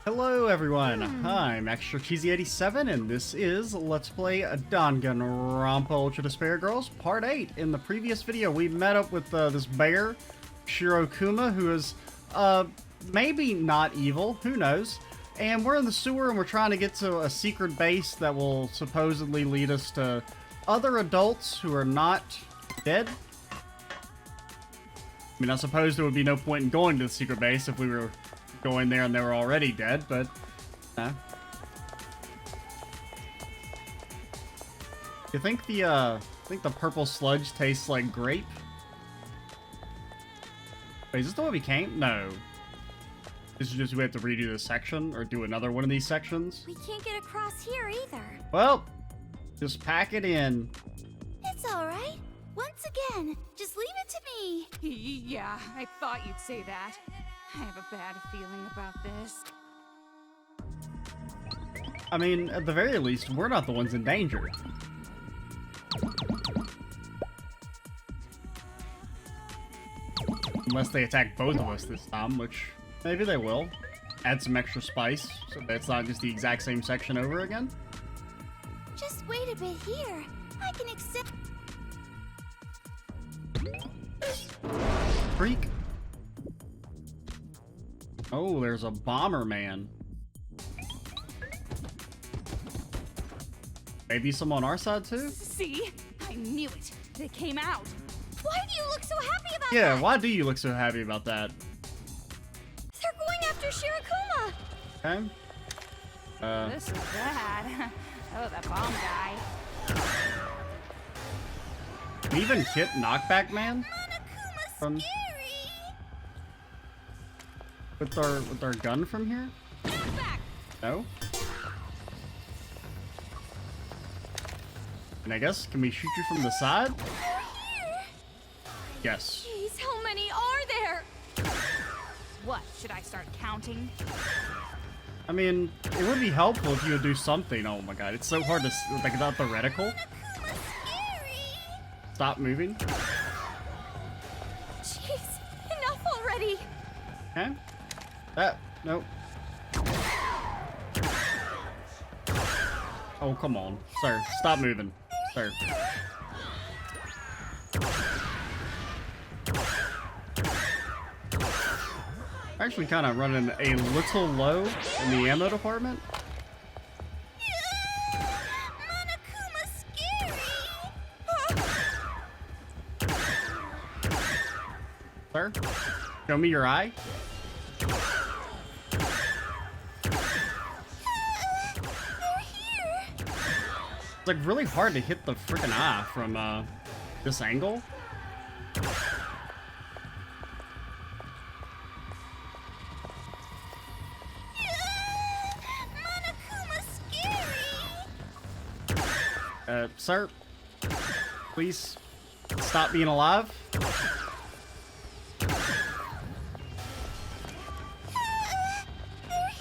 Hello everyone, I'm Extra Cheesy 87 and this is Let's Play Danganronpa Ultra Despair Girls Part 8. In the previous video we met up with this bear, Shirokuma, who is maybe not evil, who knows. And we're in the sewer and we're trying to get to a secret base that will supposedly lead us to other adults who are not dead. I mean, I suppose there would be no point in going to the secret base if we were going there and they were already dead, but you think the purple sludge tastes like grape? Wait, is this the way we came? No. This is just we have to redo this section or do another one of these sections. We can't get across here either. Well, just pack it in. It's all right. Once again, just leave it to me. Yeah, I thought you'd say that. I have a bad feeling about this. I mean, at the very least, we're not the ones in danger. Unless they attack both of us this time, which maybe they will. Add some extra spice, so that it's not just the exact same section over again. Just wait a bit here. I can accept. Freak. Oh, there's a bomber man. Maybe some on our side too? See? I knew it. They came out. Why do you look so happy about that? Yeah, why do you look so happy about that? They're going after Shirokuma. Okay. This is bad. Oh, that bomb guy. Can we even hit Knockback Man? Monokuma's From- scary. With our gun from here? Back. No? And I guess, can we shoot you from the side? They're here. Yes. Jeez, how many are there? What? Should I start counting? I mean, it would be helpful if you would do something. Oh my god, it's so hard to, like, without the reticle. Monokuma's scary. Stop moving. Jeez, enough already. Okay. Nope. Oh, come on. Sir, stop moving. Sir. Actually kind of running a little low in the ammo department. Monokuma's scary. Sir, show me your eye. It's like really hard to hit the freaking eye from this angle. Monokuma's scary. Sir, please stop being alive. They're here.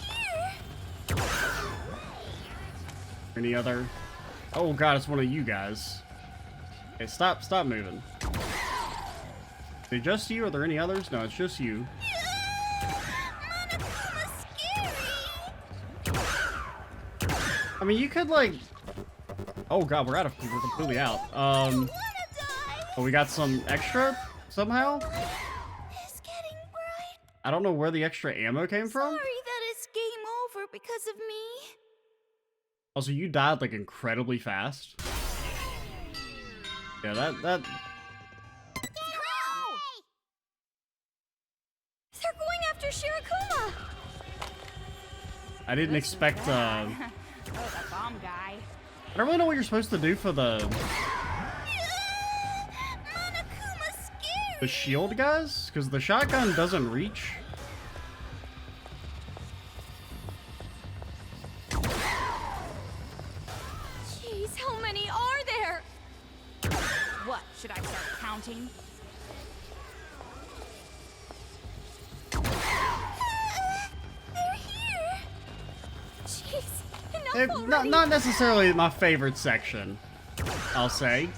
Any other? Oh god, it's one of you guys. Okay, stop moving. Is it just you? Are there any others? No, it's just you. Monokuma's scary. I mean, you could like. Oh god, we're completely out. I wanna die. Oh, we got some extra somehow. It's getting bright. I don't know where the extra ammo came from. Sorry that it's game over because of me. Also, you died like incredibly fast. Yeah, that. They're going after Shirokuma. I didn't This is expect. bad. Oh, that bomb guy. I don't really know what you're supposed to do for the Monokuma's scary. shield guys, because the shotgun doesn't reach. Jeez, how many are there? What? Should I start counting? They're here. Jeez, enough already. Not necessarily my favorite section, I'll say.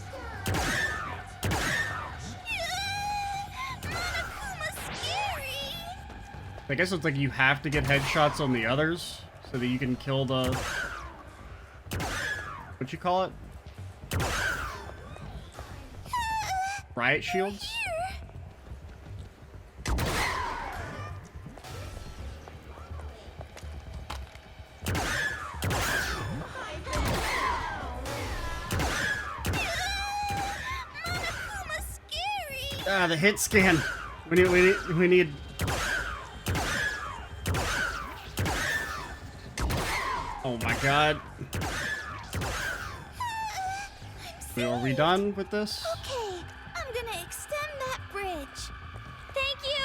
Monokuma's scary. I guess it's like you have to get headshots on the others so that you can kill the... What you call it? Riot shields? Ah, the hit scan. We need. Oh my god. Are we done with this? Okay, I'm gonna extend that bridge. Thank you.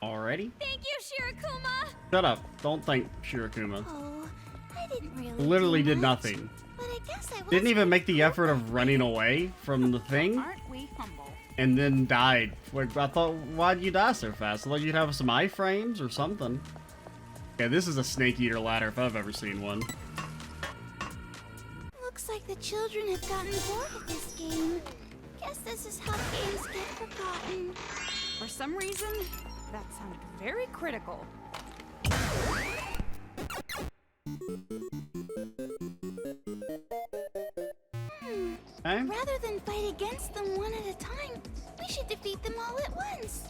Alrighty. Thank you, Shirokuma. Shut up. Don't thank Shirokuma. Oh, I didn't really. Literally do did much, nothing. But I guess I was Didn't even make the effort of running away from the thing. Aren't we humble? And then died. Like, I thought, why'd you die so fast? I thought you'd have some iframes or something. Yeah, this is a snake eater ladder if I've ever seen one. Looks like the children have gotten bored of this game. Guess this is how games get forgotten. For some reason, that sounded very critical. Okay? Rather than fight against them one at a time, we should defeat them all at once.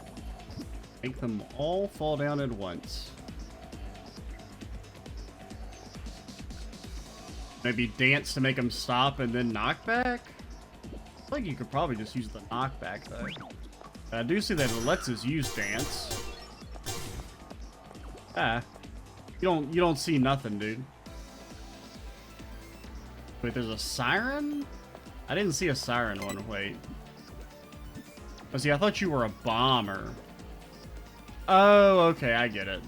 Make them all fall down at once. Maybe dance to make them stop and then knockback? I feel like you could probably just use the knockback though. I do see that it lets us use dance. Ah. You don't see nothing, dude. Wait, there's a siren? I didn't see a siren one. Wait. Oh, see, I thought you were a bomber. Oh, okay, I get it.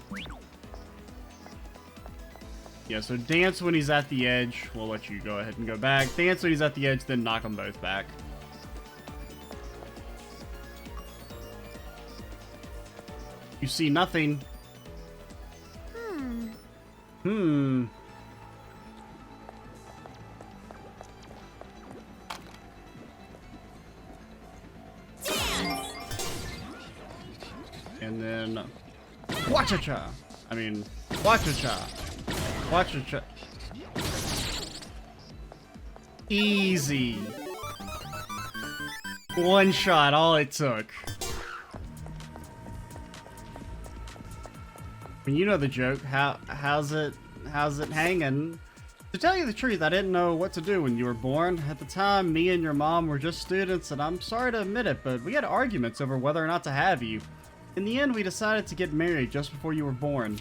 Yeah, so dance when he's at the edge. We'll let you go ahead and go back. Dance when he's at the edge, then knock them both back. You see nothing. Hmm. And then... Wacha-cha! I mean, wacha-cha. Wacha-cha. Easy. One shot, all it took. I mean, you know the joke. How's it hanging? To tell you the truth, I didn't know what to do when you were born. At the time, me and your mom were just students, and I'm sorry to admit it, but we had arguments over whether or not to have you. In the end, we decided to get married just before you were born.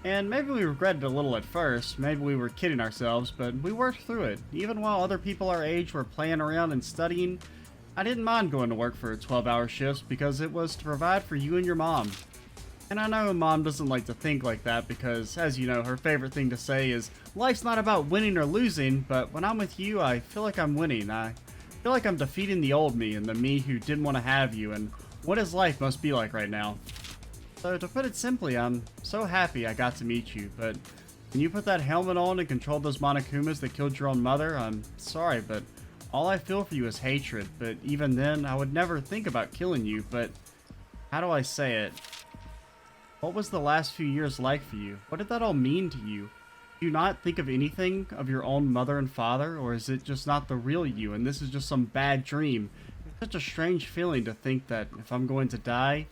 And maybe we regretted it a little at first, maybe we were kidding ourselves, but we worked through it. Even while other people our age were playing around and studying, I didn't mind going to work for 12-hour shifts because it was to provide for you and your mom. And I know Mom doesn't like to think like that because, as you know, her favorite thing to say is, life's not about winning or losing, but when I'm with you, I feel like I'm winning. I feel like I'm defeating the old me and the me who didn't want to have you, and what his life must be like right now. So to put it simply, I'm so happy I got to meet you, but when you put that helmet on and controlled those Monokumas that killed your own mother, I'm sorry, but all I feel for you is hatred. But even then, I would never think about killing you, but how do I say it? What was the last few years like for you? What did that all mean to you? Do you not think of anything of your own mother and father, or is it just not the real you and this is just some bad dream? It's such a strange feeling to think that if I'm going to die,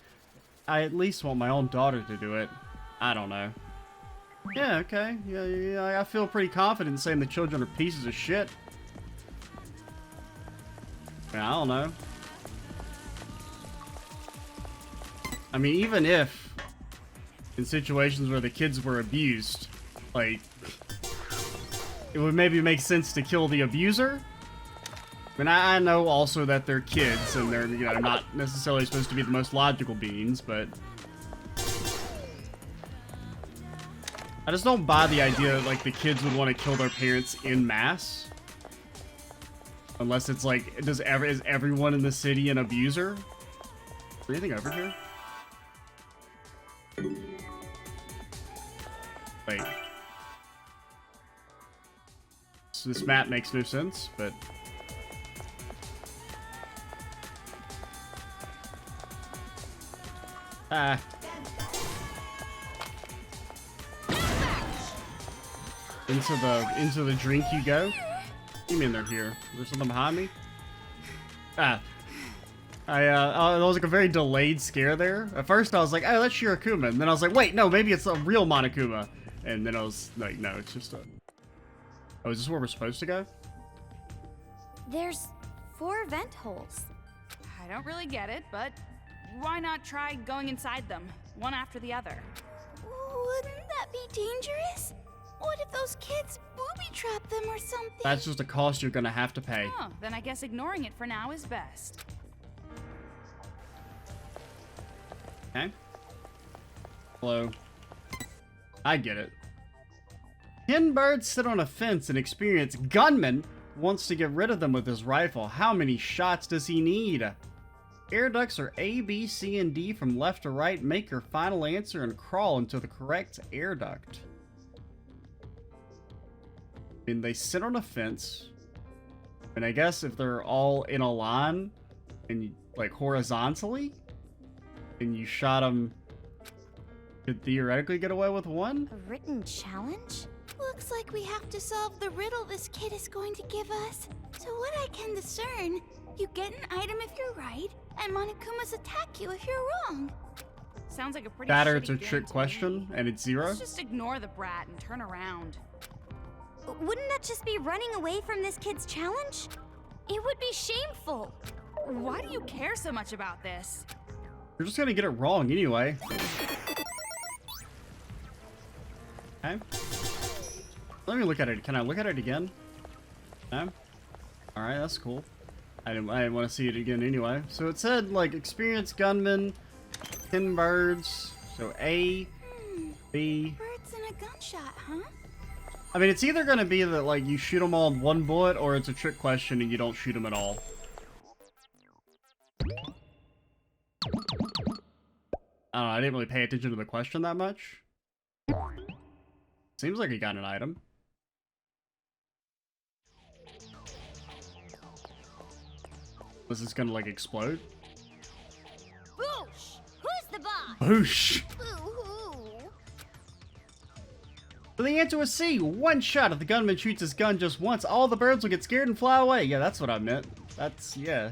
I at least want my own daughter to do it. I don't know. Yeah, okay. Yeah, I feel pretty confident in saying the children are pieces of shit. Yeah, I don't know. I mean, even if in situations where the kids were abused, like, it would maybe make sense to kill the abuser. I mean, I know also that they're kids and they're, you know, not necessarily supposed to be the most logical beings, but I just don't buy the idea that, like, the kids would want to kill their parents en masse. Unless it's like, is everyone in the city an abuser? Is there anything over here? Wait. So this map makes no sense, but... Ah. Into the drink you go? What do you mean they're here? Is there something behind me? Ah. It was like a very delayed scare there. At first I was like, oh, that's Shirakuma. And then I was like, wait, no, maybe it's a real Monokuma. And then I was like, no, it's just a... Oh, is this where we're supposed to go? There's 4 vent holes. I don't really get it, but why not try going inside them, one after the other? Wouldn't that be dangerous? What if those kids booby trap them or something? That's just a cost you're gonna have to pay. Oh, then I guess ignoring it for now is best. Okay. Hello. I get it. 10 birds sit on a fence and experienced gunman wants to get rid of them with his rifle. How many shots does he need? Air ducts are A, B, C, and D from left to right. Make your final answer and crawl into the correct air duct. I mean, they sit on a fence. And I guess if they're all in a line and like horizontally, and you shot them, could theoretically get away with one? A written challenge? Looks like we have to solve the riddle this kid is going to give us. So what I can discern, you get an item if you're right, and Monokumas attack you if you're wrong. Sounds like a pretty That or shitty it's a game trick to question, me. and it's 0? Let's just ignore the brat and turn around. Wouldn't that just be running away from this kid's challenge? It would be shameful. Why do you care so much about this? You're just gonna get it wrong anyway. Okay. Let me look at it. Can I look at it again? No? Alright, that's cool. I didn't want to see it again anyway. So it said, like, experienced gunman, 10 birds. So A, B. Birds and a gunshot, huh? I mean, it's either gonna be that, like, you shoot them all in one bullet, or it's a trick question and you don't shoot them at all. I don't know, I didn't really pay attention to the question that much. Seems like he got an item. Was this gonna, like, explode? Boosh! Who's the boss? Boosh! Boo-hoo! So the answer was C. One shot. If the gunman shoots his gun just once, all the birds will get scared and fly away. Yeah, that's what I meant. That's, yeah.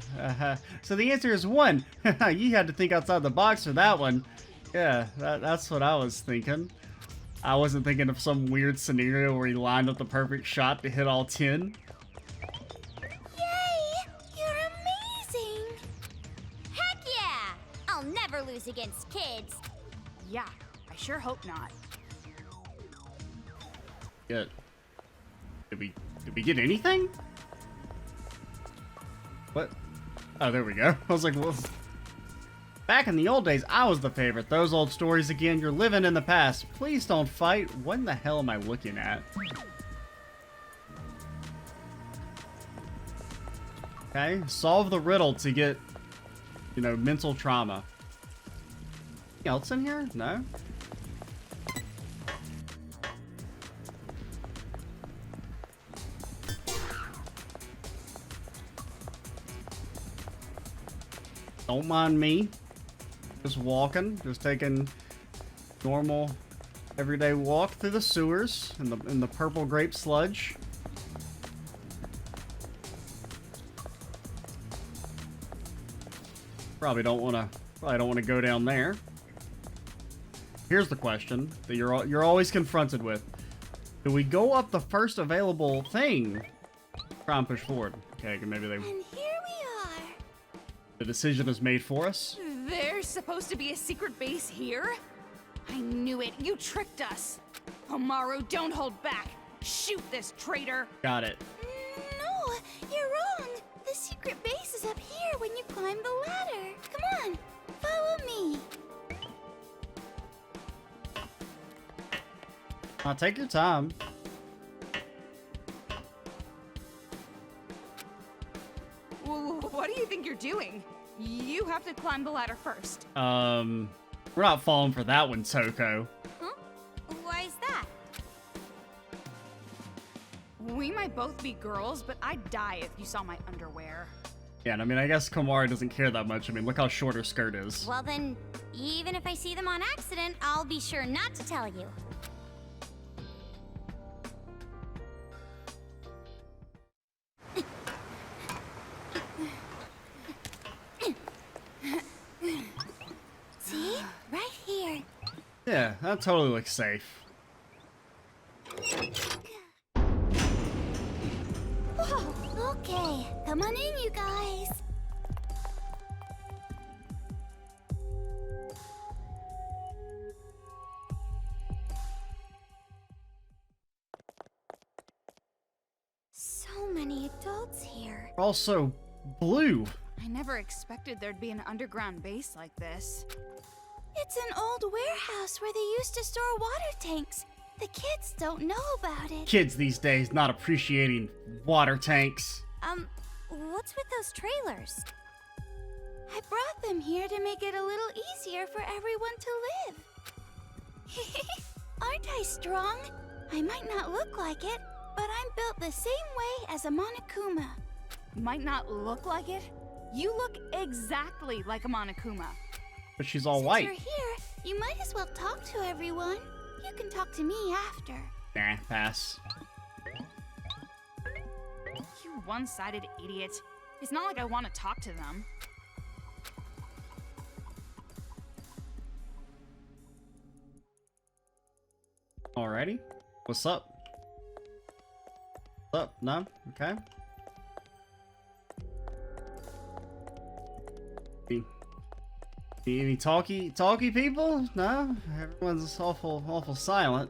So the answer is 1. You had to think outside the box for that one. Yeah, that's what I was thinking. I wasn't thinking of some weird scenario where he lined up the perfect shot to hit all 10. Yay! You're amazing! Heck yeah! I'll never lose against kids. Yeah, I sure hope not. Yeah. Did we get anything? What? Oh, there we go. I was like, well... Back in the old days, I was the favorite. Those old stories again, you're living in the past. Please don't fight. What in the hell am I looking at? Okay, solve the riddle to get, you know, mental trauma. Anything else in here? No? Don't mind me. Just walking, just taking normal, everyday walk through the sewers in the purple grape sludge. Probably don't want to go down there. Here's the question that you're always confronted with: do we go up the first available thing? Try and push forward. Okay, maybe they. And here we are. The decision is made for us. There's supposed to be a secret base here? I knew it. You tricked us. Omaru, don't hold back. Shoot this traitor. Got it. No, you're wrong. The secret base is up here when you climb the ladder. Come on, follow me. Take your time. What do you think you're doing? You have to climb the ladder first. We're not falling for that one, Toko. Huh? Why is that? We might both be girls, but I'd die if you saw my underwear. Yeah, and I mean, I guess Komari doesn't care that much. I mean, look how short her skirt is. Well then, even if I see them on accident, I'll be sure not to tell you. See? Right here. Yeah, that totally looks safe. Whoa, okay. Come on in, you guys. So many adults here. Also, blue. I never expected there'd be an underground base like this. It's an old warehouse where they used to store water tanks. The kids don't know about it. Kids these days not appreciating water tanks. What's with those trailers? I brought them here to make it a little easier for everyone to live. Aren't I strong? I might not look like it, but I'm built the same way as a Monokuma. Might not look like it? You look exactly like a Monokuma. But she's all Since white. you're here, you might as well talk to everyone. You can talk to me after. Nah, pass. You one-sided idiot. It's not like I want to talk to them. Alrighty. What's up? What's up? No? Okay. Any talky people? No? Everyone's awful silent.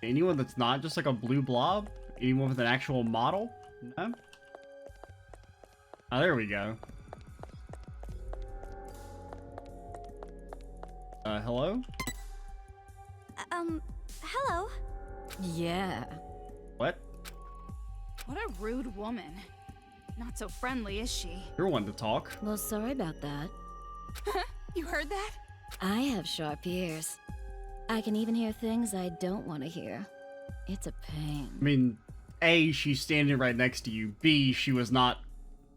Anyone that's not just like a blue blob? Anyone with an actual model? No? Oh, there we go. Hello? Hello? Yeah. What? What a rude woman. Not so friendly, is she? You're one to talk. Well, sorry about that. You heard that? I have sharp ears. I can even hear things I don't want to hear. It's a pain. I mean, A, she's standing right next to you. B, she was not,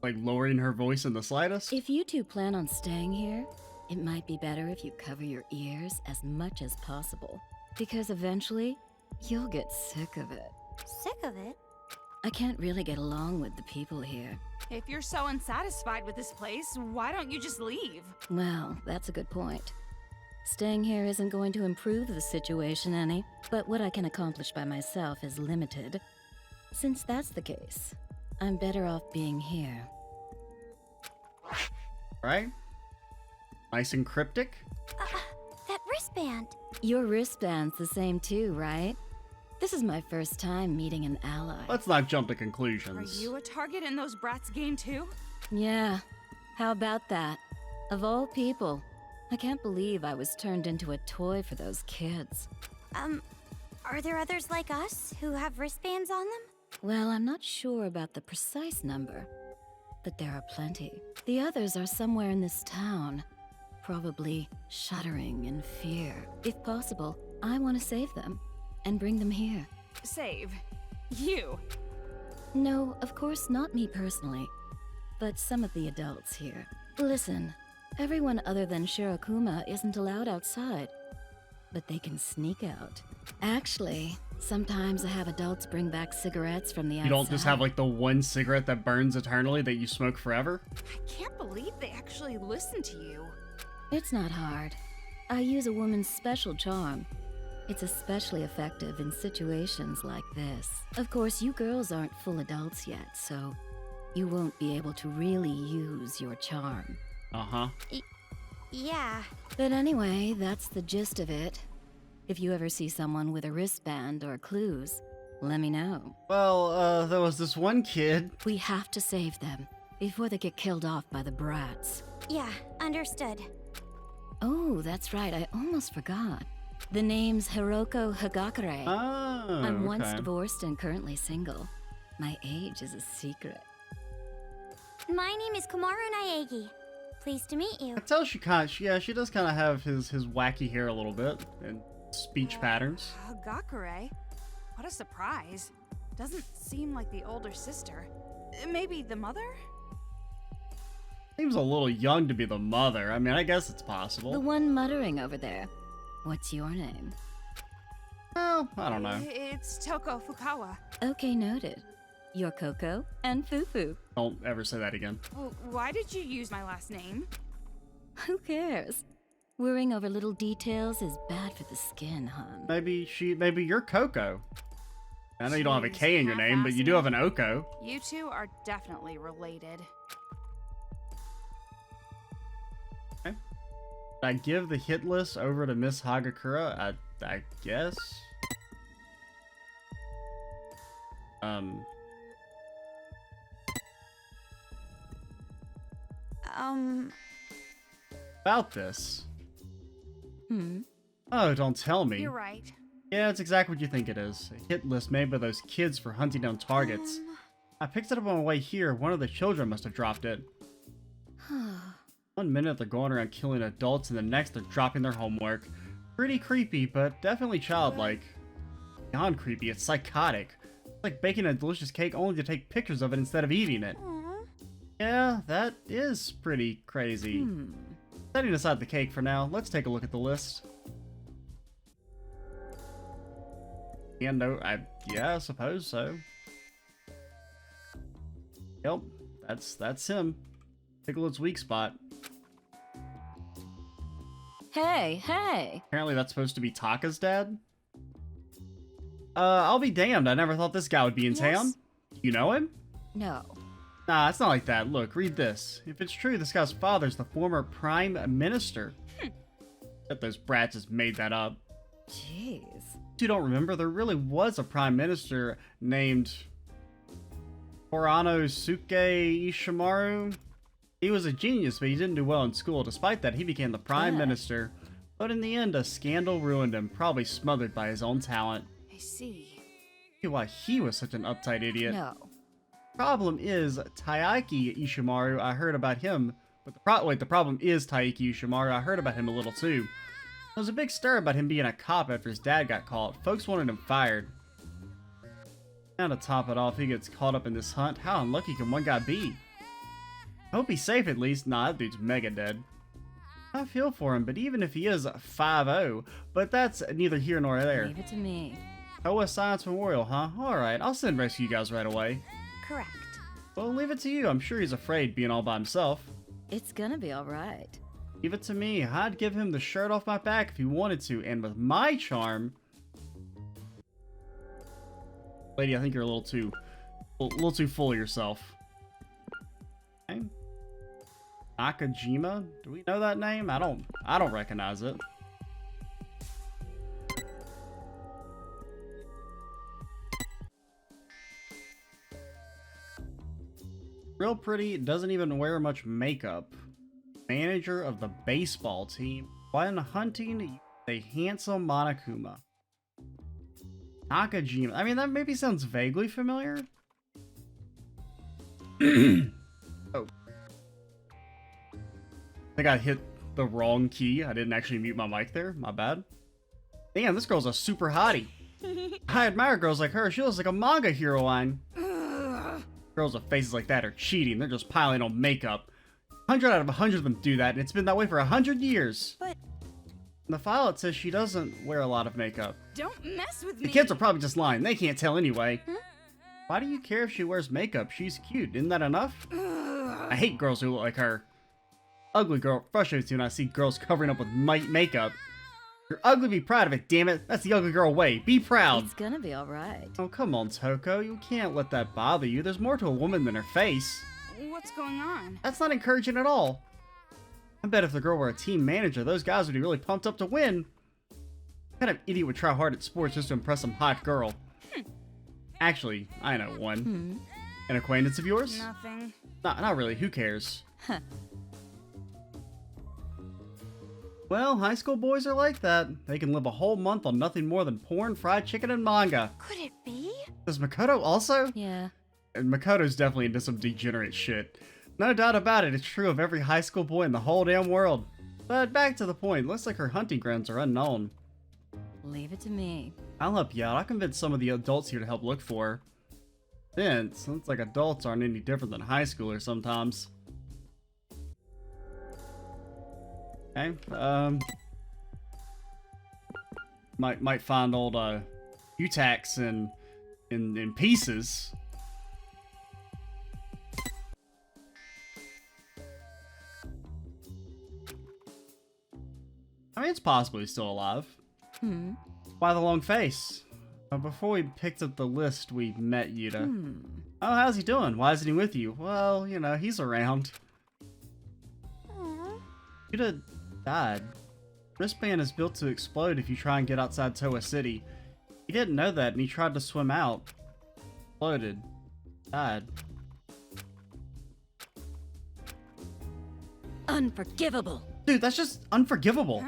like, lowering her voice in the slightest. If you two plan on staying here, it might be better if you cover your ears as much as possible. Because eventually, you'll get sick of it. Sick of it? I can't really get along with the people here. If you're so unsatisfied with this place, why don't you just leave? Well, that's a good point. Staying here isn't going to improve the situation any, but what I can accomplish by myself is limited. Since that's the case, I'm better off being here. Right? Nice and cryptic. That wristband. Your wristband's the same too, right? This is my first time meeting an ally. Let's not jump to Are conclusions. you a target in those brats' game too? Yeah, how about that? Of all people, I can't believe I was turned into a toy for those kids. Are there others like us who have wristbands on them? Well, I'm not sure about the precise number, but there are plenty. The others are somewhere in this town, probably shuddering in fear. If possible, I want to save them and bring them here. Save. You. No, of course not me personally, but some of the adults here. Listen, everyone other than Shirokuma isn't allowed outside, but they can sneak out. Actually, sometimes I have adults bring back cigarettes from the outside. You don't just have like the one cigarette that burns eternally that you smoke forever? I can't believe they actually listen to you. It's not hard. I use a woman's special charm. It's especially effective in situations like this. Of course, you girls aren't full adults yet, so you won't be able to really use your charm. Uh-huh. Yeah. But anyway, that's the gist of it. If you ever see someone with a wristband or clues, let me know. Well, there was this one kid. We have to save them before they get killed off by the brats. Yeah, understood. Oh, that's right, I almost forgot. The name's Hiroko Hagakure. Oh, I'm once okay. divorced and currently single. My age is a secret. My name is Komaru Naegi. Pleased to meet you. I tell she she does kind of have his wacky hair a little bit and speech patterns. Hagakure? What a surprise. Doesn't seem like the older sister. Maybe the mother? Seems a little young to be the mother. I mean, I guess it's possible. The one muttering over there. What's your name? Well, I don't know. It's Toko Fukawa. Okay, noted. You're Coco and Fufu. Don't ever say that again. Well, why did you use my last name? Who cares? Worrying over little details is bad for the skin, hon. Maybe you're Coco. I know you don't have a Jeez, K in your name, but you do have an Oko. You two are definitely related. Okay. Did I give the hit list over to Miss Hagakura? I guess. About this. Oh, don't tell me. You're right. Yeah, it's exactly what you think it is. A hit list made by those kids for hunting down targets. I picked it up on my way here. One of the children must have dropped it. 1 minute they're going around killing adults, and the next they're dropping their homework. Pretty creepy, but definitely childlike. Beyond creepy, it's psychotic. It's like baking a delicious cake only to take pictures of it instead of eating it. Yeah, that is pretty crazy. Setting aside the cake for now, let's take a look at the list. Yeah, no, yeah, I suppose so. Yep, that's him. Piglet's weak spot. Hey, hey! Apparently that's supposed to be Taka's dad. I'll be damned, I never thought this guy would be in town. You know him? No. Nah, it's not like that. Look, read this. If it's true, this guy's father's the former Prime Minister. Bet those brats just made that up. Jeez. You don't remember, there really was a Prime Minister named Horanosuke Ishimaru. He was a genius, but he didn't do well in school. Despite that, he became the Prime Minister. But in the end, a scandal ruined him, probably smothered by his own talent. I see. See why he was such an uptight idiot. No. Problem is, Taiki Ishimaru, I heard about him. But the problem is Taiki Ishimaru, I heard about him a little too. There was a big stir about him being a cop after his dad got caught. Folks wanted him fired. Now to top it off, he gets caught up in this hunt. How unlucky can one guy be? I hope he's safe at least. Nah, that dude's mega dead. I feel for him, but even if he is 5-0, but that's neither here nor there. Leave it to me. OS Science Memorial, huh? Alright, I'll send rescue you guys right away. Correct. Well, leave it to you. I'm sure he's afraid being all by himself. It's gonna be alright. Leave it to me. I'd give him the shirt off my back if he wanted to, and with my charm... Lady, I think you're a little too full of yourself. Okay. Nakajima? Do we know that name? I don't recognize it. Real pretty, doesn't even wear much makeup. Manager of the baseball team. When hunting, a handsome Monokuma. Nakajima. I mean, that maybe sounds vaguely familiar. Oh. I think I hit the wrong key. I didn't actually mute my mic there. My bad. Damn, this girl's a super hottie. I admire girls like her. She looks like a manga heroine. Girls with faces like that are cheating. They're just piling on makeup. 100 out of 100 of them do that, and it's been that way for 100 years. But In the file, it says she doesn't wear a lot of makeup. don't mess with me. The kids are probably just lying. They can't tell anyway. Why do you care if she wears makeup? She's cute. Isn't that enough? I hate girls who look like her. Ugly girl frustrates me when I see girls covering up with makeup. You're ugly, be proud of it, damn it. That's the ugly girl way. Be proud. It's gonna be alright. Oh, come on, Toko. You can't let that bother you. There's more to a woman than her face. What's going on? That's not encouraging at all. I bet if the girl were a team manager, those guys would be really pumped up to win. What kind of idiot would try hard at sports just to impress some hot girl? Actually, I know one. An acquaintance of yours? Nothing. Not really. Who cares? Well, high school boys are like that. They can live a whole month on nothing more than porn, fried chicken, and manga. Could it be? Does Makoto also? Yeah. And Makoto's definitely into some degenerate shit. No doubt about it, it's true of every high school boy in the whole damn world. But back to the point, looks like her hunting grounds are unknown. Leave it to me. I'll help you out. I'll convince some of the adults here to help look for her. Since looks like adults aren't any different than high schoolers sometimes. Okay, might find old Utax in pieces. I mean, it's possible he's still alive. Why the long face? Before we picked up the list, we met Yuta. Oh, how's he doing? Why isn't he with you? Well, you know, he's around. Yuta died. Wristband is built to explode if you try and get outside Toa City. He didn't know that, and he tried to swim out. Exploded. Died. Unforgivable. Dude, that's just unforgivable.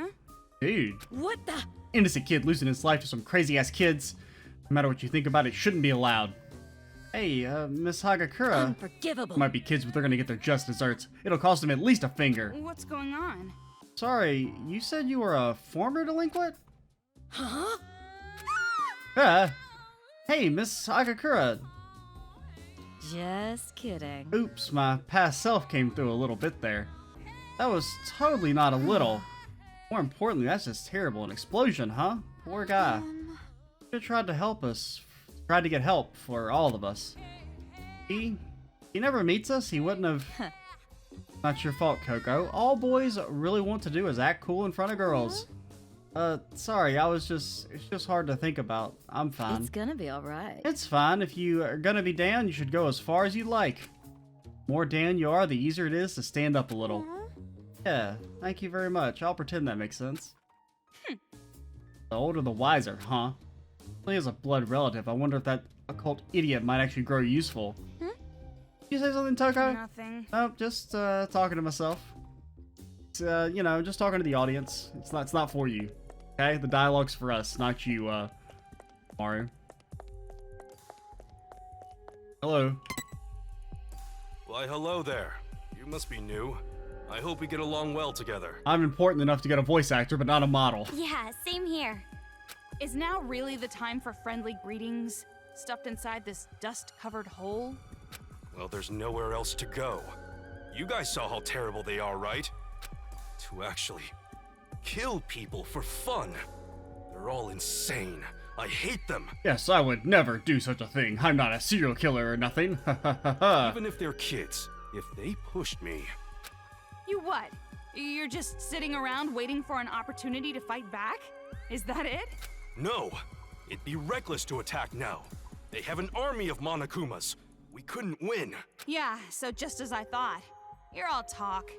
Dude. What the? Innocent kid losing his life to some crazy-ass kids. No matter what you think about it, shouldn't be allowed. Hey, Miss Hagakura. Unforgivable. Might be kids, but they're gonna get their just desserts. It'll cost them at least a finger. What's going on? Sorry, you said you were a former delinquent? Huh? Hey, Miss Hagakura. Just kidding. Oops, my past self came through a little bit there. That was totally not a little. More importantly, that's just terrible. An explosion, huh? Poor guy. Should've tried to help us. Tried to get help for all of us. He never meets us. He wouldn't have. Not your fault, Coco. All boys really want to do is act cool in front of girls. Sorry, it's just hard to think about. I'm fine. It's gonna be alright. It's fine. If you are gonna be down, you should go as far as you like. The more down you are, the easier it is to stand up a little. Yeah, thank you very much. I'll pretend that makes sense. The older the wiser, huh? He has a blood relative. I wonder if that occult idiot might actually grow useful. Did you say something, Toko? Nothing. Nope, just talking to myself. It's, you know, just talking to the audience. It's not for you. Okay? The dialogue's for us, not you, Mario. Hello. Why, hello there. You must be new. I hope we get along well together. I'm important enough to get a voice actor, but not a model. Yeah, same here. Is now really the time for friendly greetings, stuffed inside this dust-covered hole? Well, there's nowhere else to go. You guys saw how terrible they are, right? To actually kill people for fun. They're all insane. I hate them. Yes, I would never do such a thing. I'm not a serial killer or nothing. Even if they're kids, if they pushed me... You what? You're just sitting around waiting for an opportunity to fight back? Is that it? No! It'd be reckless to attack now. They have an army of Monokumas. We couldn't win. Yeah, so just as I thought. You're all talk.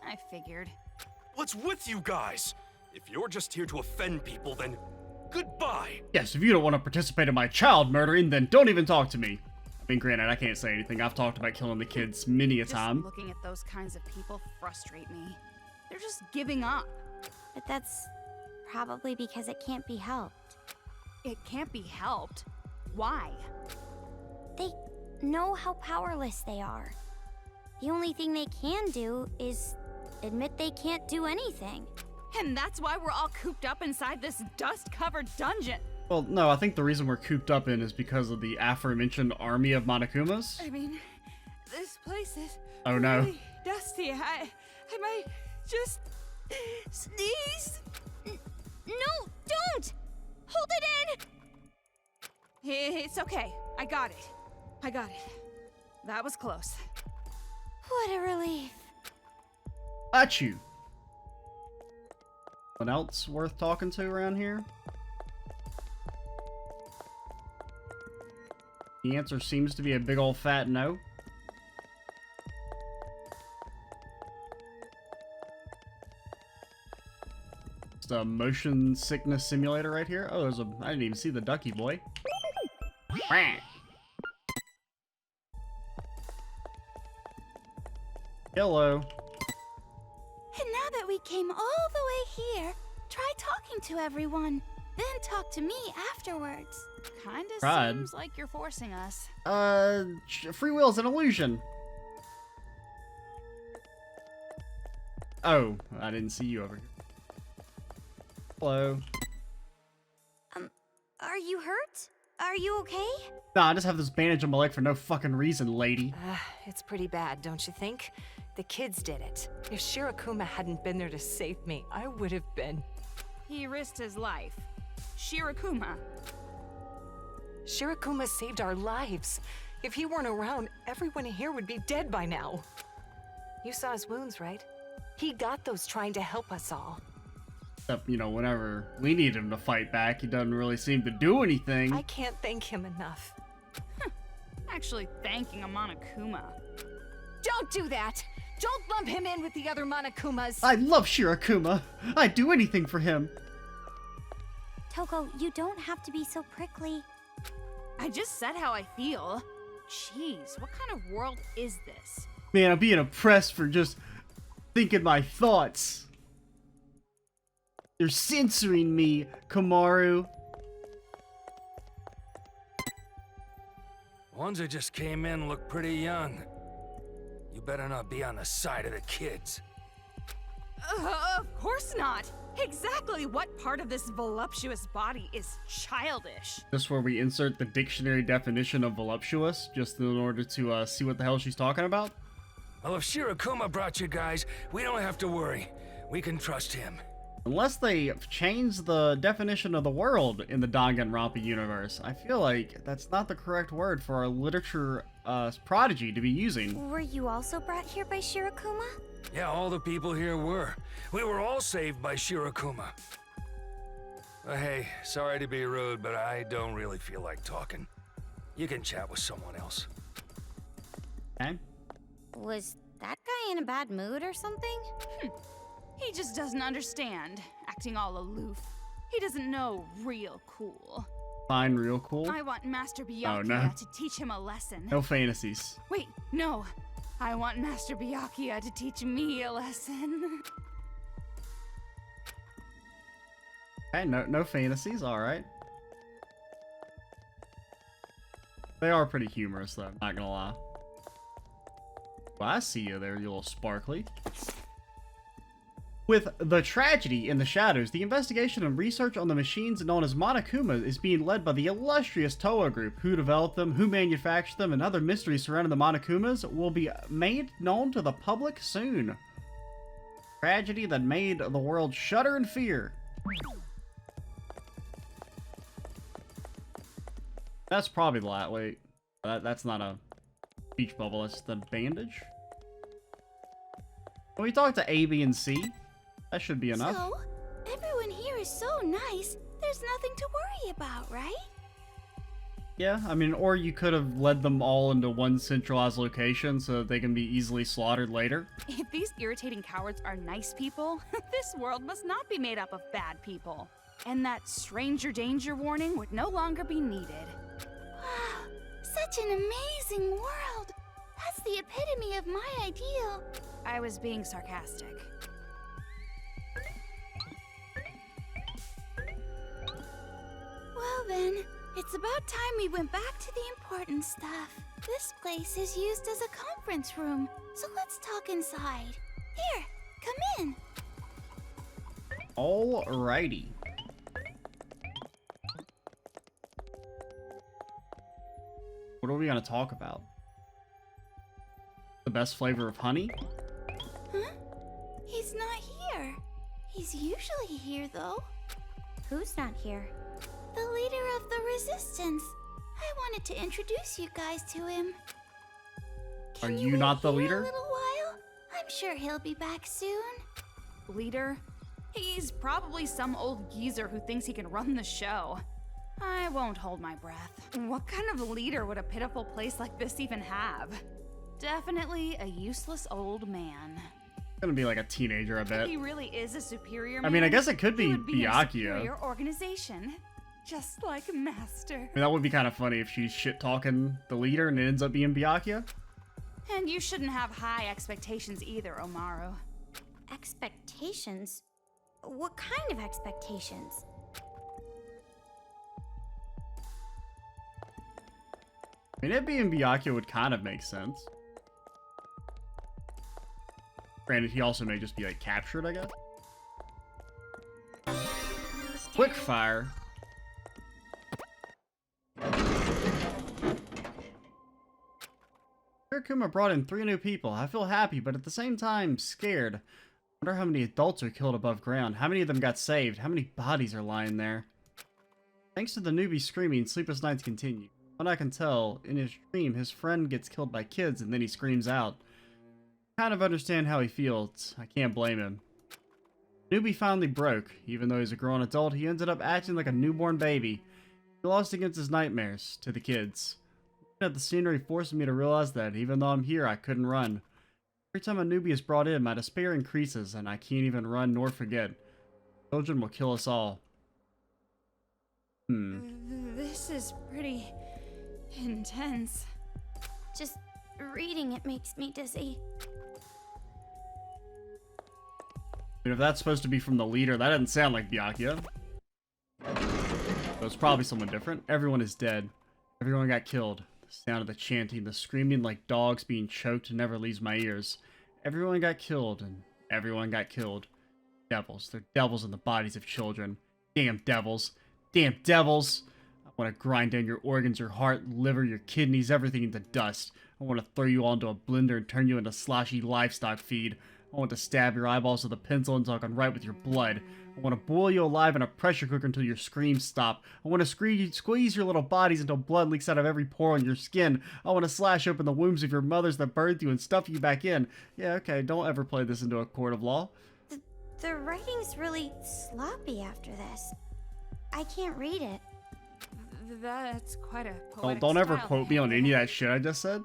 I figured. What's with you guys? If you're just here to offend people, then goodbye. Yes, if you don't want to participate in my child murdering, then don't even talk to me. I mean, granted, I can't say anything. I've talked about killing the kids many a Just time. looking at those kinds of people frustrate me. They're just giving up. But that's probably because it can't be helped. It can't be helped. Why? They know how powerless they are. The only thing they can do is admit they can't do anything. And that's why we're all cooped up inside this dust-covered dungeon. Well, no, I think the reason we're cooped up in is because of the aforementioned army of Monokumas. I mean, this place is Oh no. really dusty. I might just sneeze. No, don't! Hold it in! It's okay. I got it. That was close. What a relief. Got you. What else worth talking to around here? The answer seems to be a big old fat no. Just a motion sickness simulator right here. Oh, I didn't even see the ducky boy. Hello. And now that we came all the way here, try talking to everyone. Then talk to me afterwards. Kinda Tried. seems like you're forcing us. Free will's an illusion. Oh, I didn't see you over here. Hello. Are you hurt? Are you okay? Nah, I just have this bandage on my leg for no fucking reason, lady. It's pretty bad, don't you think? The kids did it. If Shirakuma hadn't been there to save me, I would have been. He risked his life. Shirakuma. Shirakuma saved our lives. If he weren't around, everyone here would be dead by now. You saw his wounds, right? He got those trying to help us all. Except, you know, whenever we need him to fight back, he doesn't really seem to do anything. I can't thank him enough. Actually thanking a Monokuma. Don't do that! Don't lump him in with the other Monokumas! I love Shirakuma. I'd do anything for him. Toko, you don't have to be so prickly. I just said how I feel. Jeez, what kind of world is this? Man, I'm being oppressed for just thinking my thoughts. You're censoring me, Kamaru. Ones who just came in look pretty young. You better not be on the side of the kids. Of course not. Exactly what part of this voluptuous body is childish? This is where we insert the dictionary definition of voluptuous, just in order to see what the hell she's talking about. Well, if Shirakuma brought you guys, we don't have to worry. We can trust him. Unless they change the definition of the world in the Danganronpa universe, I feel like that's not the correct word for our literature prodigy to be using. Were you also brought here by Shirakuma? Yeah, all the people here were. We were all saved by Shirakuma. Hey, sorry to be rude, but I don't really feel like talking. You can chat with someone else. Okay? Was that guy in a bad mood or something? He just doesn't understand, acting all aloof. He doesn't know real cool. Fine, real cool. I want Master Byakuya no. to teach him a lesson. No fantasies. Wait, no. I want Master Byakuya to teach me a lesson. Okay, no fantasies, alright. They are pretty humorous though, not gonna lie. Well, I see you there, you little sparkly. With the tragedy in the shadows, the investigation and research on the machines known as Monokuma is being led by the illustrious Toa Group. Who developed them, who manufactured them, and other mysteries surrounding the Monokumas will be made known to the public soon. Tragedy that made the world shudder in fear. That's probably the last. Wait, that's not a beach bubble. That's the bandage. Can we talk to A, B, and C? That should be enough. So, everyone here is so nice, there's nothing to worry about, right? Yeah, I mean, or you could have led them all into one centralized location so that they can be easily slaughtered later. If these irritating cowards are nice people, this world must not be made up of bad people. And that stranger danger warning would no longer be needed. Wow, such an amazing world! That's the epitome of my ideal. I was being sarcastic. Well then, it's about time we went back to the important stuff. This place is used as a conference room, so let's talk inside. Here, come in. Alrighty. What are we gonna talk about? The best flavor of honey? Huh? He's not here. He's usually here, though. Who's not here? The leader of the Resistance. I wanted to introduce you guys to him. Are Can you wait not the here leader? A little while? I'm sure he'll be back soon. Leader? He's probably some old geezer who thinks he can run the show. I won't hold my breath. What kind of leader would a pitiful place like this even have? Definitely a useless old man. Gonna be like a teenager, I bet. If he really is a superior I man, mean, I guess it could he be would be in a Byakuya. superior organization. Just like Master. I mean, that would be kind of funny if she's shit-talking the leader and it ends up being Byakuya. And you shouldn't have high expectations either, Omaru. Expectations? What kind of expectations? I mean, it being Byakuya would kind of make sense. Granted, he also may just be, like, captured, I guess. Quick fire. Shirokuma brought in 3 new people. I feel happy, but at the same time, scared. I wonder how many adults are killed above ground. How many of them got saved? How many bodies are lying there? Thanks to the newbie screaming, sleepless nights continue. What I can tell, in his dream, his friend gets killed by kids and then he screams out. I kind of understand how he feels. I can't blame him. Newbie finally broke. Even though he's a grown adult, he ended up acting like a newborn baby. He lost against his nightmares to the kids. Looking at the scenery forced me to realize that even though I'm here, I couldn't run. Every time a newbie is brought in, my despair increases, and I can't even run nor forget. Children will kill us all. This is pretty intense. Just reading it makes me dizzy. If that's supposed to be from the leader, that doesn't sound like Byakuya. So it's probably someone different. Everyone is dead. Everyone got killed. The sound of the chanting, the screaming like dogs being choked never leaves my ears. Everyone got killed, and everyone got killed. Devils. They're devils in the bodies of children. Damn devils. Damn devils! I want to grind down your organs, your heart, liver, your kidneys, everything into dust. I want to throw you all into a blender and turn you into sloshy livestock feed. I want to stab your eyeballs with a pencil until I can write with your blood. I want to boil you alive in a pressure cooker until your screams stop. I want to squeeze your little bodies until blood leaks out of every pore on your skin. I want to slash open the wombs of your mothers that birthed you and stuff you back in. Yeah, okay, don't ever play this into a court of law. The writing's really sloppy after this. I can't read it. That's quite a poetic Don't ever style quote me on any of that shit I just said.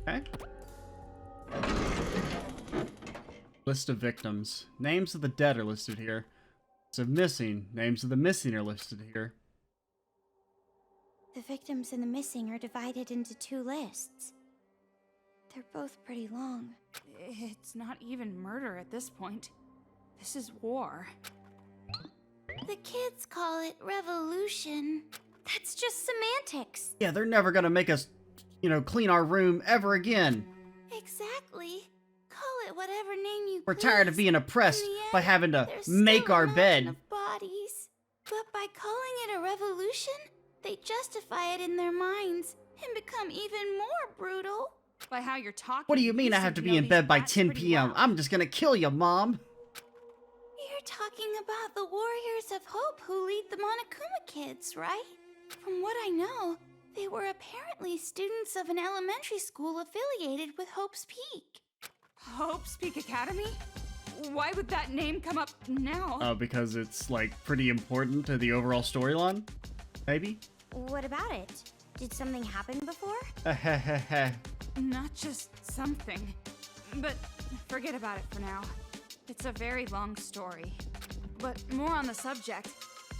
Okay. List of victims. Names of the dead are listed here. List of missing. Names of the missing are listed here. The victims and the missing are divided into 2 lists. They're both pretty long. It's not even murder at this point. This is war. The kids call it revolution. That's just semantics. Yeah, they're never gonna make us, clean our room ever again. Exactly. Call it whatever name you We're please. tired of being oppressed In the by end, having to there's make still a our mountain bed. of bodies. But by calling it a revolution, they justify it in their minds and become even more brutal. By how you're talking. What do you mean I seem have to know be in these bed by facts 10 pretty p.m.? well. I'm just gonna kill you, Mom. You're talking about the Warriors of Hope who lead the Monokuma kids, right? From what I know, they were apparently students of an elementary school affiliated with Hope's Peak. Hope's Peak Academy? Why would that name come up now? Oh, because it's, pretty important to the overall storyline? Maybe? What about it? Did something happen before? Not just something. But forget about it for now. It's a very long story. But more on the subject,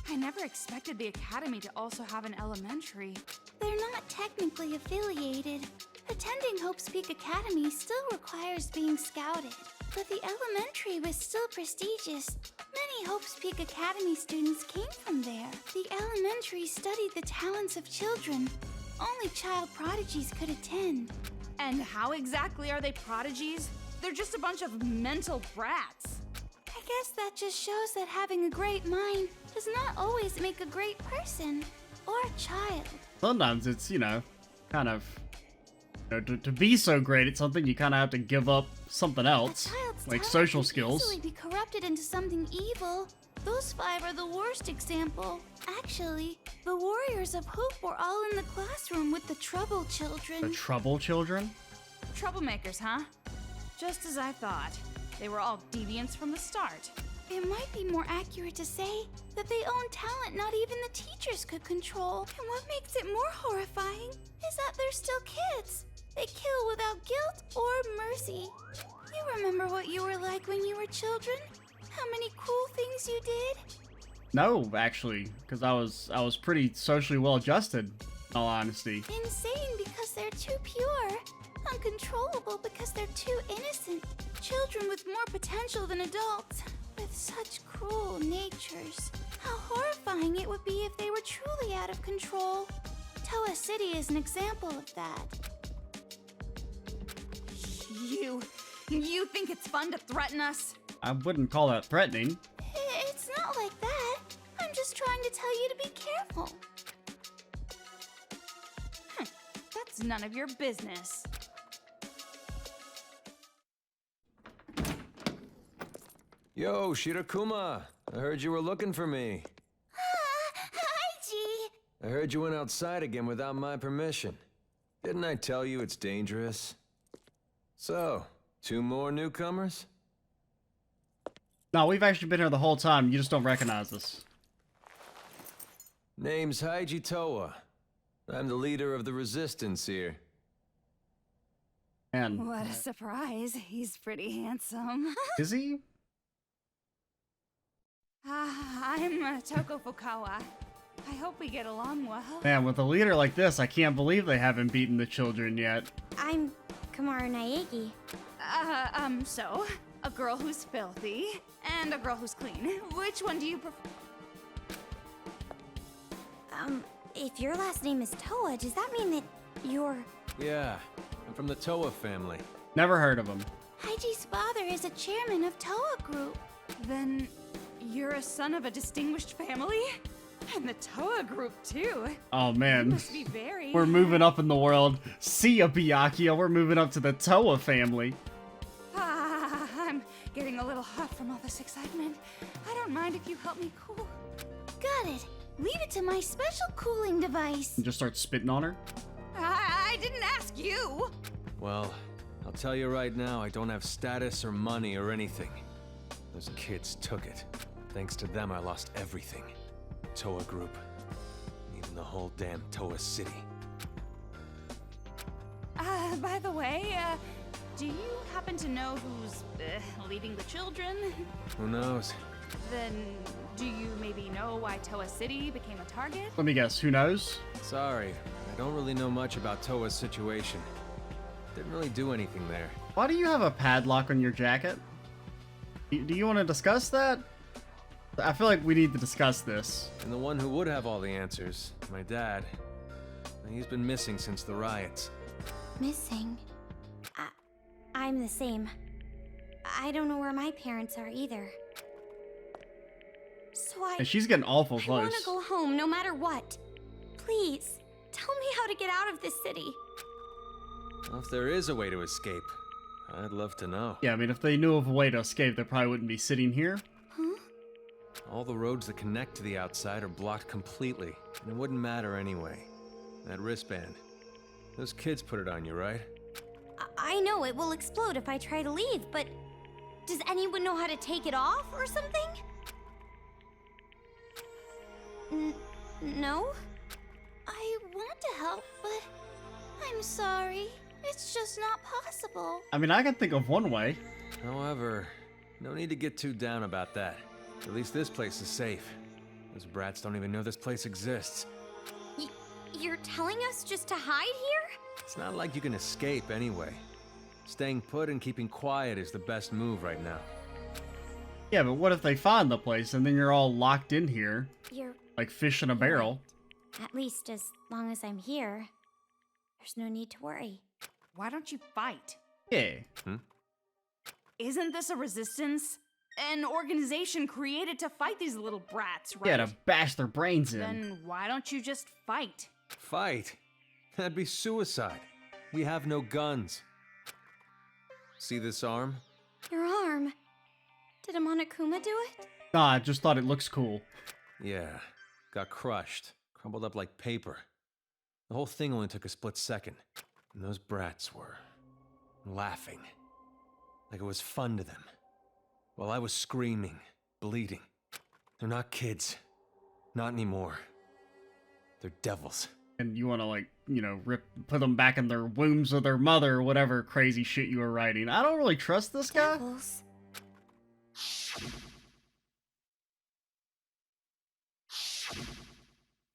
I never expected the Academy to also have an elementary. They're not technically affiliated. Attending Hope's Peak Academy still requires being scouted, but the elementary was still prestigious. Many Hope's Peak Academy students came from there. The elementary studied the talents of children. Only child prodigies could attend. And how exactly are they prodigies? They're just a bunch of mental brats. I guess that just shows that having a great mind does not always make a great person or a child. Sometimes it's, kind of... to be so great at something, you kind of have to give up something else, A child's like talent social can skills. easily be corrupted into something evil. Those 5 are the worst example. Actually, the Warriors of Hope were all in the classroom with the trouble The children. trouble children? Troublemakers, huh? Just as I thought. They were all deviants from the start. It might be more accurate to say that they own talent not even the teachers could control. And what makes it more horrifying is that they're still kids. They kill without guilt or mercy. You remember what you were like when you were children? How many cruel things you did? No, actually, because I was pretty socially well adjusted, in all honesty. Insane because they're too pure. Uncontrollable because they're too innocent. Children with more potential than adults. With such cruel natures. How horrifying it would be if they were truly out of control. Toa City is an example of that. You think it's fun to threaten us? I wouldn't call that threatening. It's not like that. I'm just trying to tell you to be careful. It's none of your business. Yo, Shirakuma. I heard you were looking for me. Hi, G. I heard you went outside again without my permission. Didn't I tell you it's dangerous? So, 2 more newcomers? No, we've actually been here the whole time. You just don't recognize us. Name's Haiji Toa. I'm the leader of the resistance here. And What a surprise. He's pretty handsome. is he? I'm Toko Fukawa. I hope we get along well. Man, with a leader like this, I can't believe they haven't beaten the children yet. I'm Kamaru Naegi. So, a girl who's filthy and a girl who's clean. Which one do you prefer? If your last name is Toa, does that mean that you're... Yeah, I'm from the Toa family. Never heard of him. Haiji's father is a chairman of Toa Group. Then you're a son of a distinguished family? And the Toa group, too. Oh man, Must be very... we're moving up in the world. See ya, Byakuya. We're moving up to the Toa family. I'm getting a little hot from all this excitement. I don't mind if you help me cool. Got it. Leave it to my special cooling device. And just start spitting on her. I didn't ask you. Well, I'll tell you right now, I don't have status or money or anything. Those kids took it. Thanks to them, I lost everything. Toa Group. Even the whole damn Toa City. By the way, do you happen to know who's leading the children? Who knows? Then, do you maybe know why Toa City became a target? Let me guess, who knows? Sorry, I don't really know much about Toa's situation. Didn't really do anything there. Why do you have a padlock on your jacket? Do you want to discuss that? I feel like we need to discuss this. And the one who would have all the answers, my dad. He's been missing since the riots. Missing? I'm the same. I don't know where my parents are either. So And she's getting awful I close. want to go home no matter what. Please, tell me how to get out of this city. Well, if there is a way to escape, I'd love to know. Yeah, I mean, if they knew of a way to escape, they probably wouldn't be sitting here. Huh? All the roads that connect to the outside are blocked completely, and it wouldn't matter anyway. That wristband. Those kids put it on you, right? I know it will explode if I try to leave, but does anyone know how to take it off or something? No? I want to help, but I'm sorry. It's just not possible. I mean, I can think of one way. However, no need to get too down about that. At least this place is safe. Those brats don't even know this place exists. You're telling us just to hide here? It's not like you can escape anyway. Staying put and keeping quiet is the best move right now. Yeah, but what if they find the place and then you're all locked in here, You're like fish in a barrel? at least as long as I'm here. There's no need to worry. Why don't you fight? Yeah. Isn't this a resistance? An organization created to fight these little brats, right? Yeah, to bash their brains in. Then why don't you just fight? Fight? That'd be suicide. We have no guns. See this arm? Your arm. Did a Monokuma do it? Nah, I just thought it looks cool. Yeah. Got crushed. Crumbled up like paper. The whole thing only took a split second. And those brats were laughing. Like it was fun to them. While I was screaming, bleeding. They're not kids. Not anymore. They're devils. And you want to, like, you know, put them back in their wombs of their mother or whatever crazy shit you were writing. I don't really trust this guy. Devils.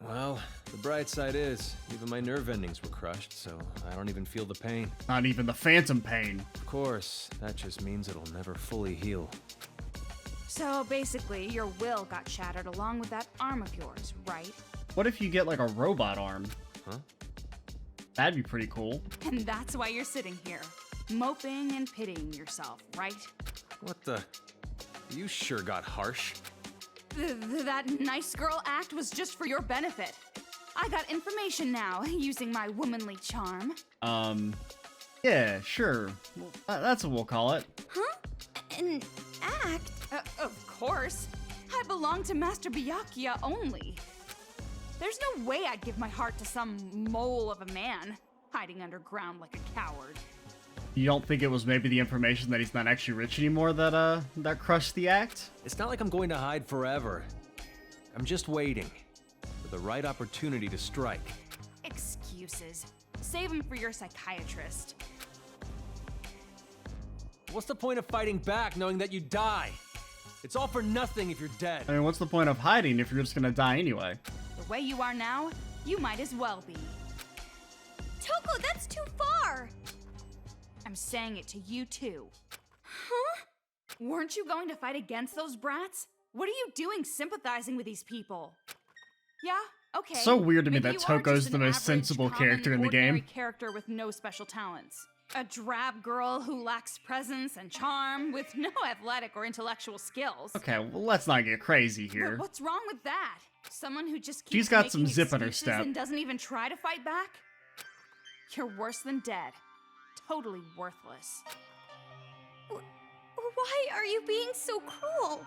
Well, the bright side is, even my nerve endings were crushed, so I don't even feel the pain. Not even the phantom pain. Of course, that just means it'll never fully heal. So basically, your will got shattered along with that arm of yours, right? What if you get, like, a robot arm? Huh? That'd be pretty cool. And that's why you're sitting here, moping and pitying yourself, right? What the? You sure got harsh. That nice girl act was just for your benefit. I got information now, using my womanly charm. Yeah, sure. Well, that's what we'll call it. Huh? An act? Of course. I belong to Master Byakuya only. There's no way I'd give my heart to some mole of a man, hiding underground like a coward. You don't think it was maybe the information that he's not actually rich anymore that crushed the act? It's not like I'm going to hide forever. I'm just waiting for the right opportunity to strike. Excuses. Save them for your psychiatrist. What's the point of fighting back knowing that you die? It's all for nothing if you're dead. I mean, what's the point of hiding if you're just gonna die anyway? The way you are now, you might as well be. Toko, that's too far! I'm saying it to you too. Huh? Weren't you going to fight against those brats? What are you doing sympathizing with these people? Yeah, okay. So weird to me maybe that you are Toko's just the an most average, sensible common, character in the ordinary game. Character with no special talents. A drab girl who lacks presence and charm with no athletic or intellectual skills. Okay, well, let's not get crazy here. What's wrong with that? Someone who just keeps She's got some making zip in her excuses step. and doesn't even try to fight back? You're worse than dead. Totally worthless. Why are you being so cruel?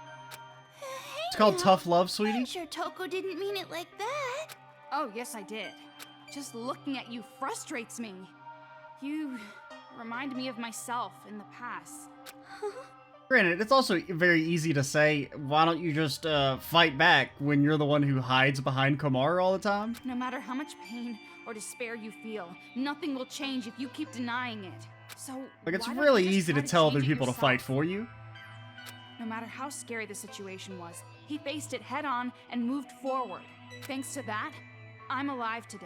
It's called tough love, sweetie. I'm sure Toko didn't mean it like that. Oh, yes, I did. Just looking at you frustrates me. You remind me of myself in the past. Granted, it's also very easy to say, why don't you just fight back when you're the one who hides behind Komaru all the time? No matter how much pain or despair you feel, nothing will change if you keep denying it. So, Like, it's why don't really you just easy try to tell other change it people to fight yourself? for you. No matter how scary the situation was, he faced it head on and moved forward. Thanks to that, I'm alive today.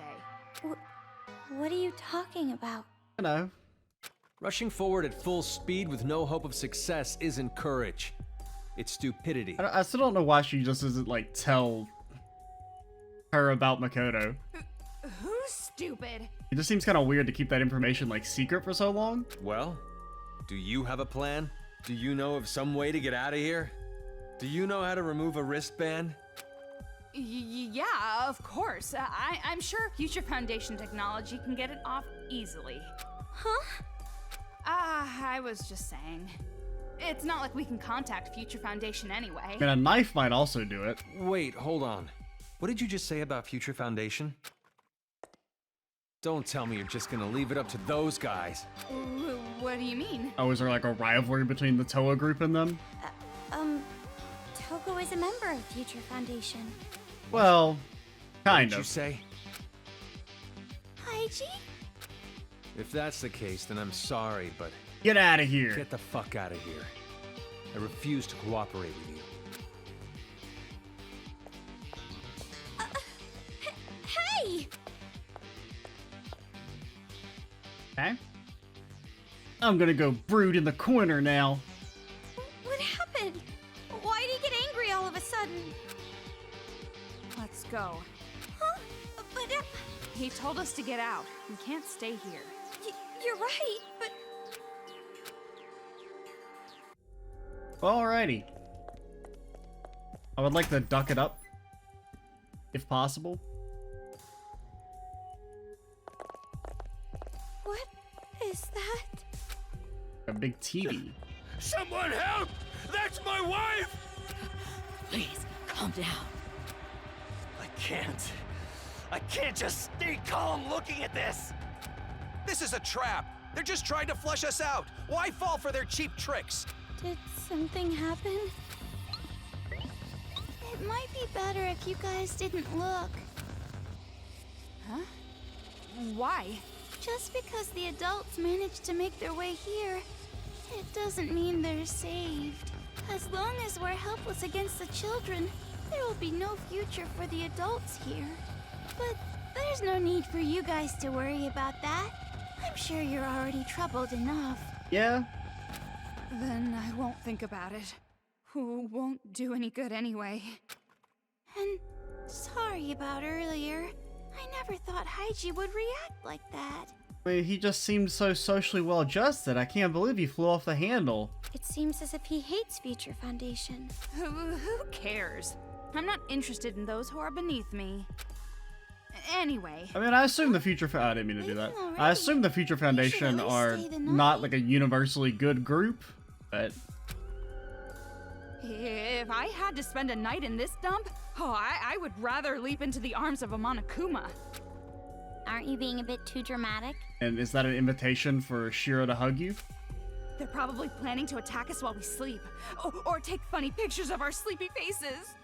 What are you talking about? You know. Rushing forward at full speed with no hope of success isn't courage. It's stupidity. I still don't know why she just doesn't, like, tell her about Makoto. Who's stupid? It just seems kind of weird to keep that information, like, secret for so long. Well, do you have a plan? Do you know of some way to get out of here? Do you know how to remove a wristband? Yeah, of course. I'm sure Future Foundation technology can get it off easily. Huh? I was just saying. It's not like we can contact Future Foundation anyway. And a knife might also do it. Wait, hold on. What did you just say about Future Foundation? Don't tell me you're just gonna leave it up to those guys. What do you mean? Oh, is there like a rivalry between the Toa group and them? Toko is a member of Future Foundation. Well, kind What'd you of. say? Haiji? If that's the case, then I'm sorry, but Get out of here. get the fuck out of here. I refuse to cooperate with you. Hey! Okay. I'm gonna go brood in the corner now. What happened? Why did he get angry all of a sudden? Let's go. Huh? But He told us to get out. We can't stay here. you're right, but Alrighty. I would like to duck it up, if possible. what is that? A big TV. Someone help! That's my wife! Please, calm down. I can't just stay calm looking at this. This is a trap. They're just trying to flush us out. Why fall for their cheap tricks? Did something happen? It might be better if you guys didn't look. Huh? Why? Just because the adults managed to make their way here, it doesn't mean they're saved. As long as we're helpless against the children, there will be no future for the adults here. But there's no need for you guys to worry about that. I'm sure you're already troubled enough. Yeah? Then I won't think about it. Who won't do any good anyway. And sorry about earlier. I never thought Haiji would react like that. I mean, he just seemed so socially well adjusted. I can't believe he flew off the handle. It seems as if he hates Future Foundation. Who cares? I'm not interested in those who are beneath me. Anyway. I mean, I assume the Future I didn't mean to do that. Leaving I already? assume the Future Foundation at least are stay the not night. like a universally good group, but If I had to spend a night in this dump, I would rather leap into the arms of a Monokuma. Aren't you being a bit too dramatic? and is that an invitation for Shiro to hug you? They're probably planning to attack us while we sleep. Or take funny pictures of our sleepy faces.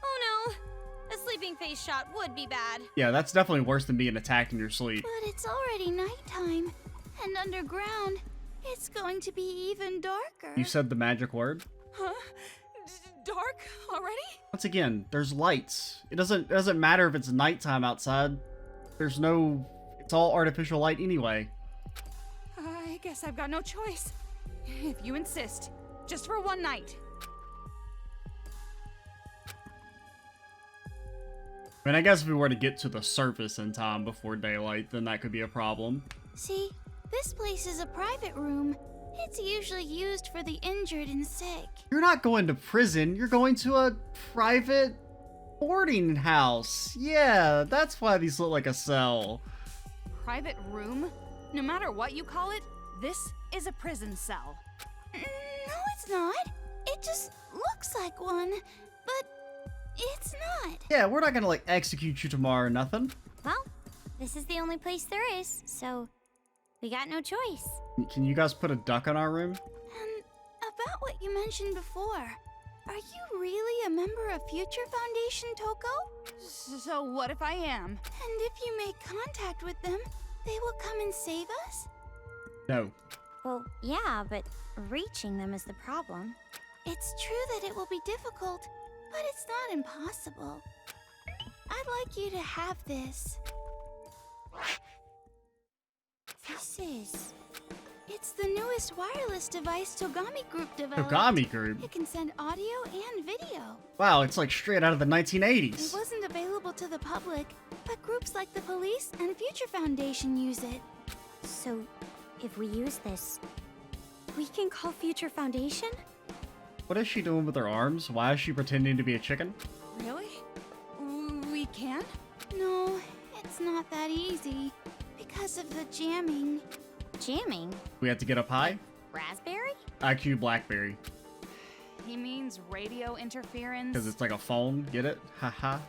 Oh no! A sleeping face shot would be bad. Yeah, that's definitely worse than being attacked in your sleep. But it's already nighttime, and underground, it's going to be even darker. You said the magic word. Huh? Dark already? Once again, there's lights. It doesn't matter if it's nighttime outside. It's all artificial light anyway. I guess I've got no choice. If you insist, just for one night. I mean, I guess if we were to get to the surface in time before daylight, then that could be a problem. See, this place is a private room. It's usually used for the injured and sick. You're not going to prison, you're going to a private boarding house. Yeah, that's why these look like a cell. Private room? No matter what you call it, this is a prison cell. No, it's not. It just looks like one, but it's not. Yeah, we're not gonna like execute you tomorrow or nothing. Well, this is the only place there is, so we got no choice. Can you guys put a duck on our room? And about what you mentioned before, are you really a member of Future Foundation, Toko? So what if I am? And if you make contact with them, they will come and save us? No. Well, yeah, but reaching them is the problem. It's true that it will be difficult, but it's not impossible. I'd like you to have this. It's the newest wireless device Togami Group developed. Togami Group? It can send audio and video. Wow, it's like straight out of the It 1980s. wasn't available to the public, but groups like the police and Future Foundation use it. So, if we use this, we can call Future Foundation? What is she doing with her arms? Why is she pretending to be a chicken? Really? We can? No, it's not that easy. Because of the jamming. Jamming? We have to get up high? Raspberry? IQ Blackberry. He means radio interference. Because it's like a phone, get it? Haha.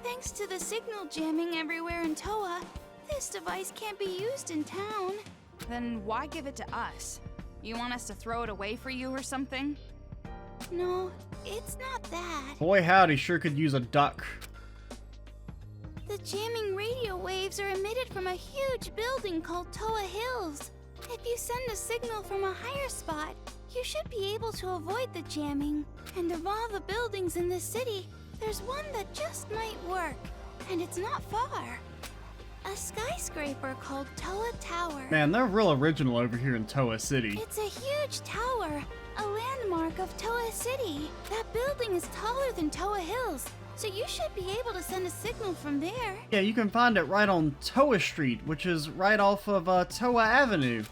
Thanks to the signal jamming everywhere in Toa, this device can't be used in town. Then why give it to us? You want us to throw it away for you or something? No, it's not that. Boy howdy, sure could use a duck. The jamming radio waves are emitted from a huge building called Toa Hills. If you send a signal from a higher spot, you should be able to avoid the jamming. And of all the buildings in this city, there's one that just might work. And it's not far. A skyscraper called Toa Tower. Man, they're real original over here in Toa City. It's a huge tower, a landmark of Toa City. That building is taller than Toa Hills, so you should be able to send a signal from there. Yeah, you can find it right on Toa Street, which is right off of Toa Avenue.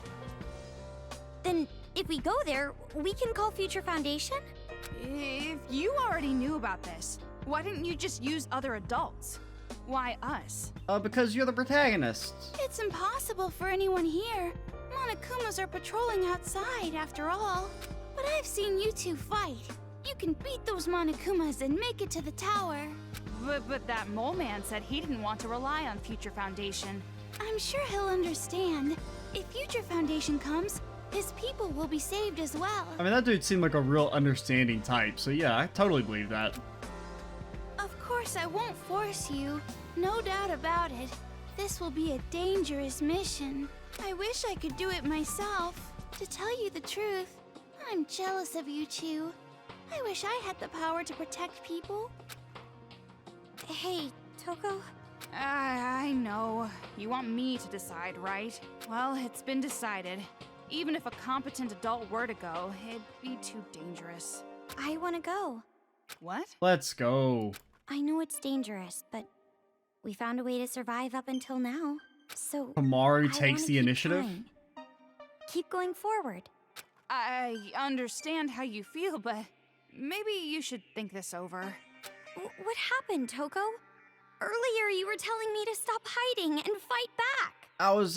Then, if we go there, we can call Future Foundation? If you already knew about this, why didn't you just use other adults? Why us? Because you're the protagonist. It's impossible for anyone here. Monokumas are patrolling outside, after all. But I've seen you two fight. You can beat those Monokumas and make it to the tower. But that mole man said he didn't want to rely on Future Foundation. I'm sure he'll understand. If Future Foundation comes, his people will be saved as well. I mean, that dude seemed like a real understanding type, so yeah, I totally believe that. Of course, I won't force you. No doubt about it. This will be a dangerous mission. I wish I could do it myself. To tell you the truth, I'm jealous of you two. I wish I had the power to protect people. Hey, Toko? I know. You want me to decide, right? Well, it's been decided. Even if a competent adult were to go, it'd be too dangerous. I want to go. What? Let's go. I know it's dangerous, but we found a way to survive up until now. So, Kamaru I takes wanna the keep initiative. trying. Keep going forward. I understand how you feel, but maybe you should think this over. What happened, Toko? Earlier you were telling me to stop hiding and fight back. I was,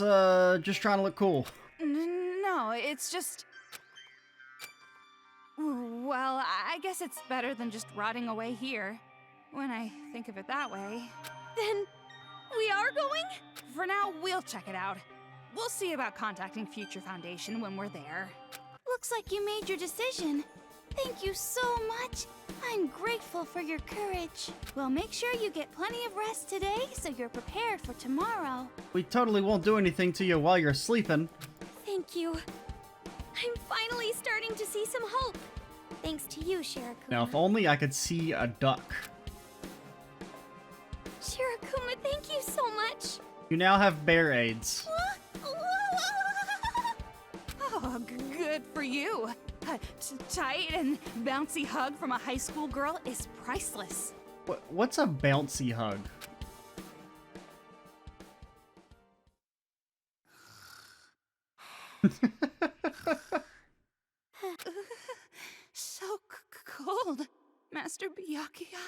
just trying to look cool. No, it's just... Well, I guess it's better than just rotting away here. When I think of it that way. Then we are going? For now, we'll check it out. We'll see about contacting Future Foundation when we're there. Looks like you made your decision. Thank you so much. I'm grateful for your courage. Well, make sure you get plenty of rest today so you're prepared for tomorrow. We totally won't do anything to you while you're sleeping. Thank you. I'm finally starting to see some hope. Thanks to you, Shirakuma. Now, if only I could see a duck. Shirakuma, thank you so much. You now have bear aids. Oh, good for you. A tight and bouncy hug from a high school girl is priceless. What's a bouncy hug? So cold, Master Byakuya.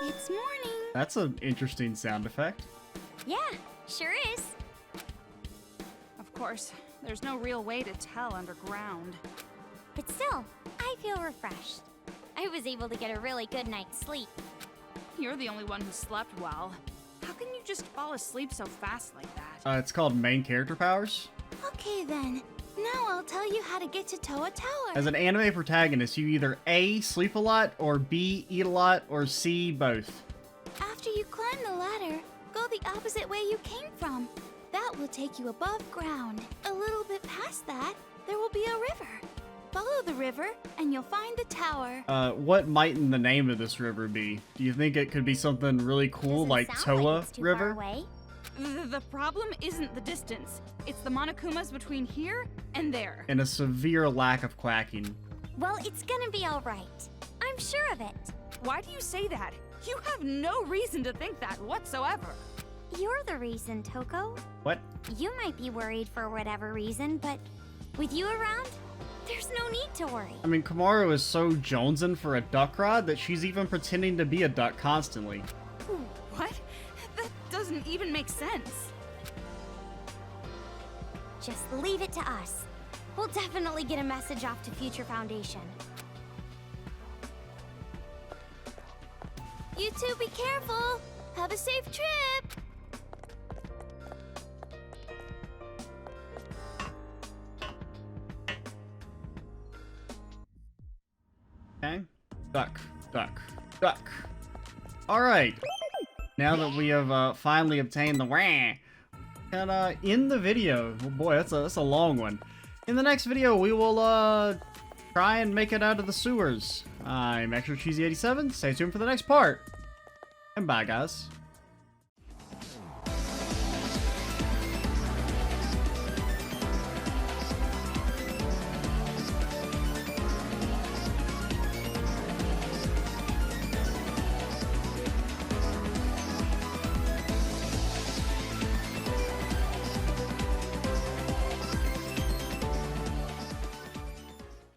It's morning. That's an interesting sound effect. Yeah, sure is. Of course, there's no real way to tell underground. But still, I feel refreshed. I was able to get a really good night's sleep. You're the only one who slept well. How can you just fall asleep so fast like that? It's called main character powers. Okay then. Now I'll tell you how to get to Toa Tower. As an anime protagonist, you either A, sleep a lot, or B, eat a lot, or C, both. After you climb the ladder, go the opposite way you came from. That will take you above ground. A little bit past that, there will be a river. Follow the river, and you'll find the tower. What might in the name of this river be? Do you think it could be something really cool Doesn't like sound Toa it's too River? Far away. The problem isn't the distance. It's the Monokumas between here and there. And a severe lack of quacking. Well, it's gonna be all right. I'm sure of it. Why do you say that? You have no reason to think that whatsoever. You're the reason, Toko. What? You might be worried for whatever reason, but with you around, there's no need to worry. I mean, Kamaru is so jonesing for a duck rod that she's even pretending to be a duck constantly. What? That doesn't even make sense. Just leave it to us. We'll definitely get a message off to Future Foundation. You two be careful. Have a safe trip. Okay. Duck, duck, duck. Alright. Now that we have finally obtained the wah, and in the video, oh boy, that's a long one. In the next video, we will try and make it out of the sewers. I'm Extra Cheesy 87. Stay tuned for the next part. And bye, guys.